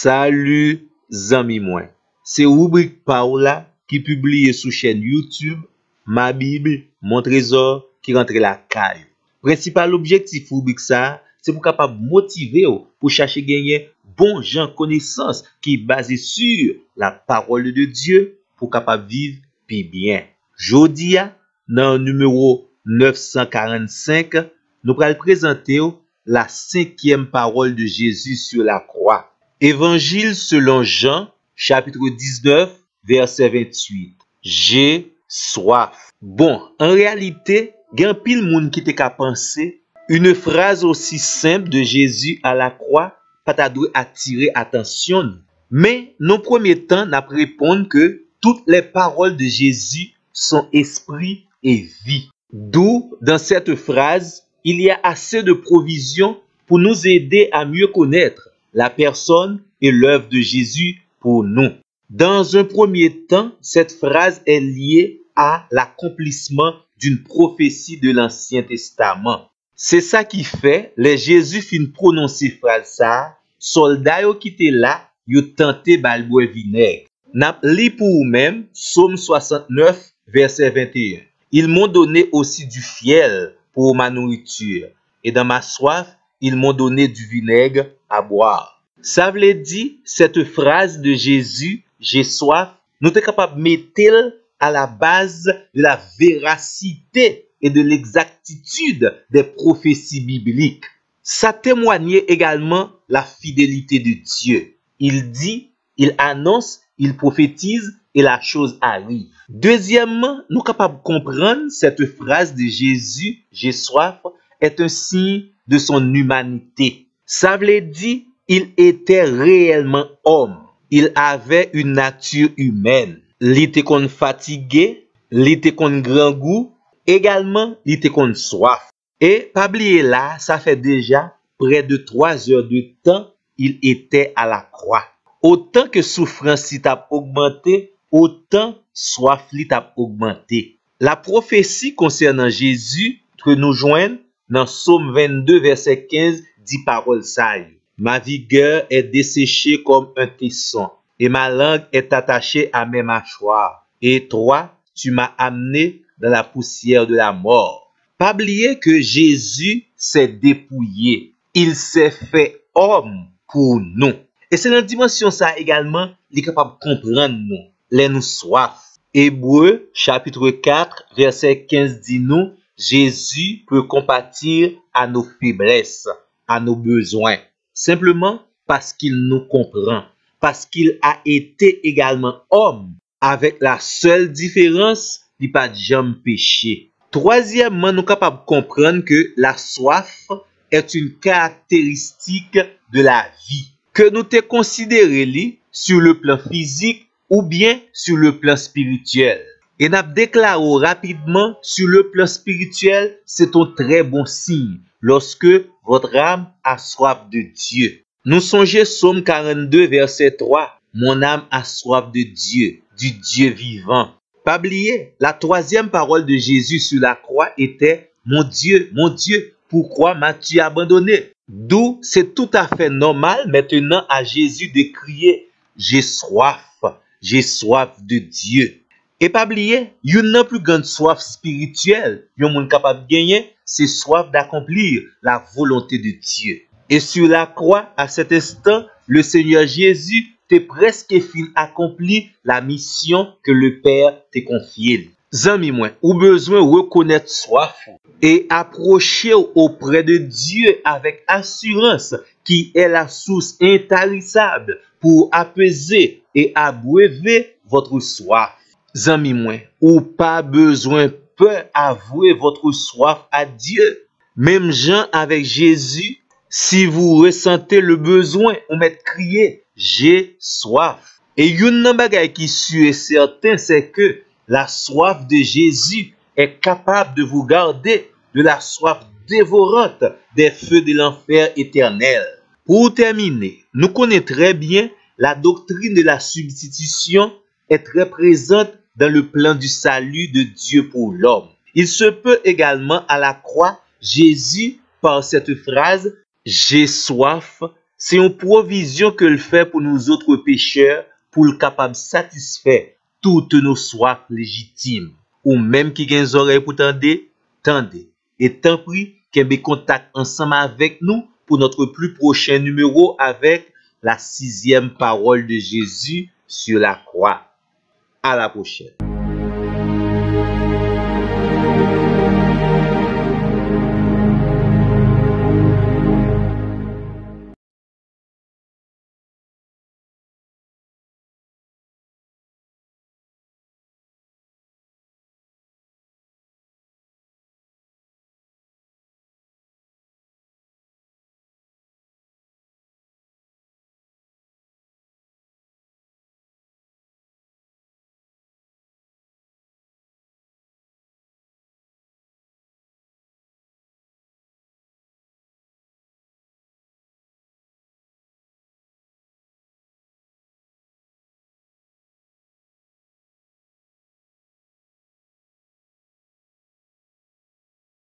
Salut zami moi. C'est rubrique Paola qui publie sur chaîne YouTube Ma Bible, mon trésor qui rentre la caille. Principal objectif rubrique ça, c'est pour capable motiver pour chercher gagner bon gens connaissance qui est basé sur la parole de Dieu pour capable vivre puis bien. Jodia dans le numéro 945, nous allons présenter la cinquième parole de Jésus sur la croix. Évangile selon Jean, chapitre 19, verset 28. J'ai soif. Bon, en réalité, il y a un pile monde qui te penser une phrase aussi simple de Jésus à la croix, pas ta doit attirer attention. Mais, nos premiers temps, n'a répondre que toutes les paroles de Jésus sont esprit et vie. D'où, dans cette phrase, il y a assez de provisions pour nous aider à mieux connaître la personne et l'œuvre de Jésus pour nous. Dans un premier temps, cette phrase est liée à l'accomplissement d'une prophétie de l'Ancien Testament. C'est ça qui fait, les Jésus fin prononcer phrase ça, soldats qui étaient là, yo tenté balboe vinaigre. N'a li pour vous-même, Psaume 69, verset 21. Ils m'ont donné aussi du fiel pour ma nourriture, et dans ma soif, ils m'ont donné du vinaigre à boire. Ça veut dire, cette phrase de Jésus, j'ai soif, nous sommes capables de mettre à la base de la véracité et de l'exactitude des prophéties bibliques. Ça témoignait également la fidélité de Dieu. Il dit, il annonce, il prophétise et la chose arrive. Deuxièmement, nous sommes capables de comprendre cette phrase de Jésus, j'ai soif, est un signe de son humanité. Ça veut dire, il était réellement homme. Il avait une nature humaine. Il était qu'on fatigué, il était qu'on grand goût, également, il était qu'on soif. Et, pas oublier là, ça fait déjà près de 3 heures de temps, il était à la croix. Autant que souffrance t'a augmenté, autant soif t'a augmenté. La prophétie concernant Jésus que nous joignons dans Psaume 22, verset 15, dit parole sage. Ma vigueur est desséchée comme un tesson, et ma langue est attachée à mes mâchoires. Et toi, tu m'as amené dans la poussière de la mort. Pas oublier que Jésus s'est dépouillé. Il s'est fait homme pour nous. Et c'est dans la dimension ça également, il est capable de comprendre nous, les nous soif. Hébreux, chapitre 4, verset 15 dit nous, Jésus peut compatir à nos faiblesses, à nos besoins. Simplement parce qu'il nous comprend, parce qu'il a été également homme, avec la seule différence, il n'a pas jamais péché. Troisièmement, nous sommes capables de comprendre que la soif est une caractéristique de la vie, que nous te considérons sur le plan physique ou bien sur le plan spirituel. Et nous déclarons rapidement sur le plan spirituel, c'est un très bon signe lorsque votre âme a soif de Dieu. Nous songeons Psaume 42, verset 3. Mon âme a soif de Dieu, du Dieu vivant. Pas oublier, la troisième parole de Jésus sur la croix était mon Dieu, pourquoi m'as-tu abandonné? D'où c'est tout à fait normal maintenant à Jésus de crier j'ai soif de Dieu. Et pas oublier, il n'y a plus grande soif spirituelle, yon moun capable de gagner, c'est soif d'accomplir la volonté de Dieu. Et sur la croix, à cet instant, le Seigneur Jésus t'a presque fin accompli la mission que le Père t'a confiée. Zami moi, ou besoin reconnaître soif et approcher auprès de Dieu avec assurance qui est la source intarissable pour apaiser et abreuver votre soif. Zami moi, ou pas besoin peut avouer votre soif à Dieu. Même Jean avec Jésus, si vous ressentez le besoin, on met crier j'ai soif. Et une bagay qui est certain, c'est que la soif de Jésus est capable de vous garder de la soif dévorante des feux de l'enfer éternel. Pour terminer, nous connaissons très bien la doctrine de la substitution est très présente dans le plan du salut de Dieu pour l'homme. Il se peut également à la croix, Jésus, par cette phrase, j'ai soif, C'est une provision que le fait pour nous autres pécheurs, pour le capable de satisfaire toutes nos soifs légitimes. Ou même qui gagne oreilles pour tendez. Et tant pis, qu'il y ait contact ensemble avec nous pour notre plus prochain numéro avec la 6e parole de Jésus sur la croix. À la prochaine.